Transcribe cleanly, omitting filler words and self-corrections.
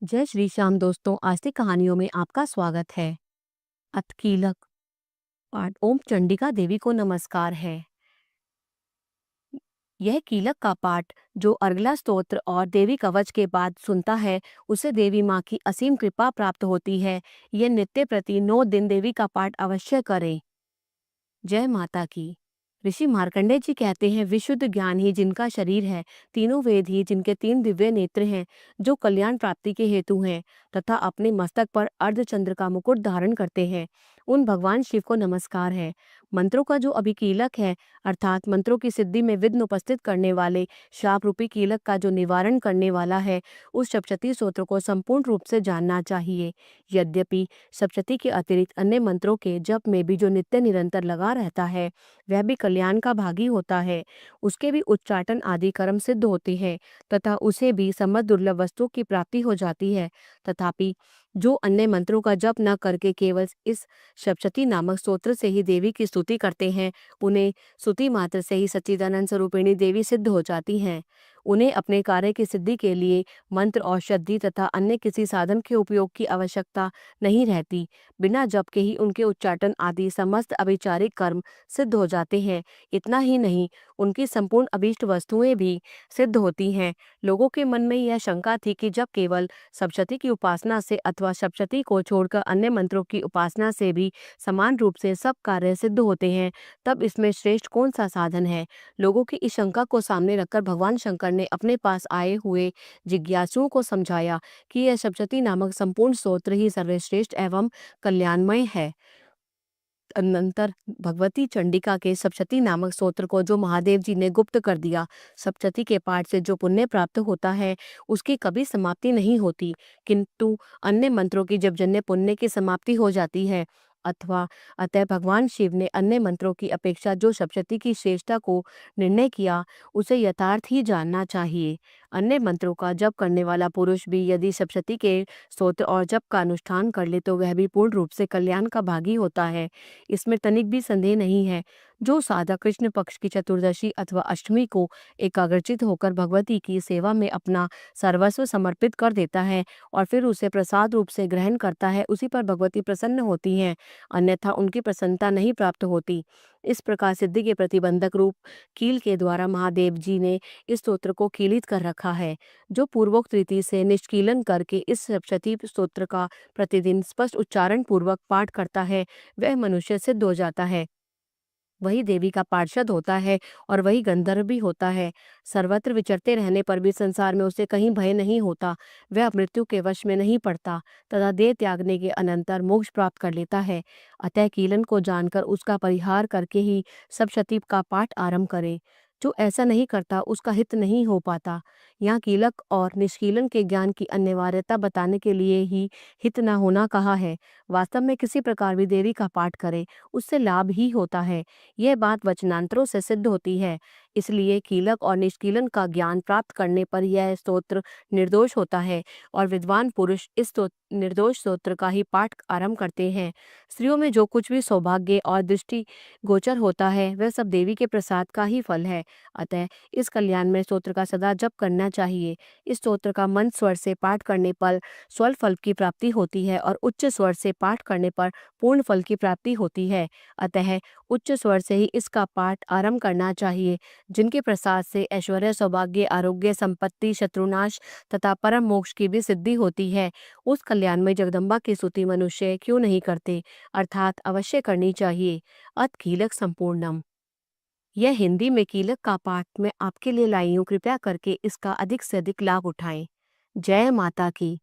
जय श्री श्याम दोस्तों, आज की कहानियों में आपका स्वागत है। अतकीलक पाठ। ओम चंडिका देवी को नमस्कार है। यह कीलक का पाठ जो अर्गला स्तोत्र और देवी कवच के बाद सुनता है, उसे देवी माँ की असीम कृपा प्राप्त होती है। यह नित्य प्रति 9 दिन देवी का पाठ अवश्य करें। जय माता की। ऋषि मार्कंडेय जी कहते हैं, विशुद्ध ज्ञान ही जिनका शरीर है, तीनों वेद ही जिनके 3 दिव्य नेत्र हैं, जो कल्याण प्राप्ति के हेतु हैं तथा अपने मस्तक पर अर्धचंद्र का मुकुट धारण करते हैं, उन भगवान शिव को नमस्कार है। मंत्रों का जो अभी कीलक है, अर्थात मंत्रों की सिद्धि में विघ्न उपस्थित करने वाले शाप रूपी कीलक का जो निवारण करने वाला है, उस सप्तशती स्तोत्र को संपूर्ण रूप से जानना चाहिए। यद्यपि सप्तशती के अतिरिक्त अन्य मंत्रों के जप में भी जो नित्य निरंतर लगा रहता है, वह भी कल्याण का भागी होता है। उसके भी उच्चाटन आदि कर्म सिद्ध होते हैं तथा उसे भी समस्त दुर्लभ वस्तु की प्राप्ति हो जाती है। तथापि जो अन्य मंत्रों का जप न करके केवल इस सप्तशती नामक स्तोत्र से ही देवी की स्तुति करते हैं, उन्हें स्तुति मात्र से ही सच्चिदानंद स्वरूपिणी देवी सिद्ध हो जाती हैं। उन्हें अपने कार्य की सिद्धि के लिए मंत्र, औषधि तथा अन्य किसी साधन के उपयोग की आवश्यकता नहीं रहती। बिना जप के ही उनके उच्चाटन आदि समस्त अभिचारिक कर्म सिद्ध हो जाते हैं। इतना ही नहीं, उनकी संपूर्ण अभीष्ट वस्तुएं भी सिद्ध होती हैं। लोगों के मन में यह शंका थी कि जब केवल सप्तशती की उपासना से अथवा सप्तशती को छोड़कर अन्य मंत्रों की उपासना से भी समान रूप से सब कार्य सिद्ध होते हैं, तब इसमें श्रेष्ठ कौन सा साधन है। लोगों की इस शंका को सामने रखकर भगवान शंकर ने अपने पास आए हुए जिज्ञासुओं को समझाया कि यह सप्तशती नामक संपूर्ण स्तोत्र ही सर्वश्रेष्ठ एवं कल्याणमय है। अनंतर भगवती चंडिका के सप्तशती नामक स्तोत्र को जो महादेव जी ने गुप्त कर दिया। सप्तशती के पाठ से जो पुण्य प्राप्त होता है, उसकी कभी समाप्ति नहीं होती, किंतु अन्य मंत्रों की जब जन्य पुण्य की समाप्ति हो जाती है। अथवा अतः भगवान शिव ने अन्य मंत्रों की अपेक्षा जो सप्तशती की श्रेष्ठता को निर्णय किया, उसे यथार्थ ही जानना चाहिए। अन्य मंत्रों का जप करने वाला पुरुष भी यदि सप्तशती के स्तोत्र और जप का अनुष्ठान कर ले, तो वह भी पूर्ण रूप से कल्याण का भागी होता है। इसमें तनिक भी संदेह नहीं है। जो साधक कृष्ण पक्ष की चतुर्दशी अथवा अष्टमी को एकाग्रचित होकर भगवती की सेवा में अपना सर्वस्व समर्पित कर देता है और फिर उसे प्रसाद रूप से ग्रहण करता है, उसी पर भगवती प्रसन्न होती हैं, अन्यथा उनकी प्रसन्नता नहीं प्राप्त होती। इस प्रकार सिद्धि के प्रतिबंधक रूप कील के द्वारा महादेव जी ने इस स्तोत्र को कीलित कर रखा है। जो पूर्वोक्त रीति से निष्कीलन करके इस सप्तशती स्तोत्र का प्रतिदिन स्पष्ट उच्चारण पूर्वक पाठ करता है, वह मनुष्य सिद्ध हो जाता है। वही देवी का पार्षद होता है और वही गंधर्व भी होता है। सर्वत्र विचरते रहने पर भी संसार में उसे कहीं भय नहीं होता। वह मृत्यु के वश में नहीं पड़ता तथा देह त्यागने के अनंतर मोक्ष प्राप्त कर लेता है। अतः कीलन को जानकर उसका परिहार करके ही सप्तशती का पाठ आरंभ करें। जो ऐसा नहीं करता, उसका हित नहीं हो पाता। यहाँ कीलक और निष्कीलन के ज्ञान की अनिवार्यता बताने के लिए ही हित न होना कहा है। वास्तव में किसी प्रकार भी देवी का पाठ करे, उससे लाभ ही होता है। यह बात वचनांतरों से सिद्ध होती है। इसलिए कीलक और निष्कीलन का ज्ञान प्राप्त करने पर यह स्तोत्र निर्दोष होता है और विद्वान पुरुष इस निर्दोष स्तोत्र का ही पाठ आरंभ करते हैं। स्त्रियों में जो कुछ भी सौभाग्य और दृष्टि गोचर होता है, वह सब देवी के प्रसाद का ही फल है। अतः इस कल्याण में स्तोत्र का सदा जप करना चाहिए। इस स्तोत्र का मंद स्वर से पाठ करने पर स्वल्प फल की प्राप्ति होती है और उच्च स्वर से पाठ करने पर पूर्ण फल की प्राप्ति होती है। अतः उच्च स्वर से ही इसका पाठ आरंभ करना चाहिए। जिनके प्रसाद से ऐश्वर्य, सौभाग्य, आरोग्य, संपत्ति, शत्रुनाश तथा परम मोक्ष की भी सिद्धि होती है, उस कल्याण में जगदम्बा की स्तुति मनुष्य क्यों नहीं करते, अर्थात अवश्य करनी चाहिए। अत कीलक संपूर्णम। यह हिंदी में कीलक का पाठ मैं आपके लिए लाई हूँ। कृपया करके इसका अधिक से अधिक लाभ उठाएं। जय माता की।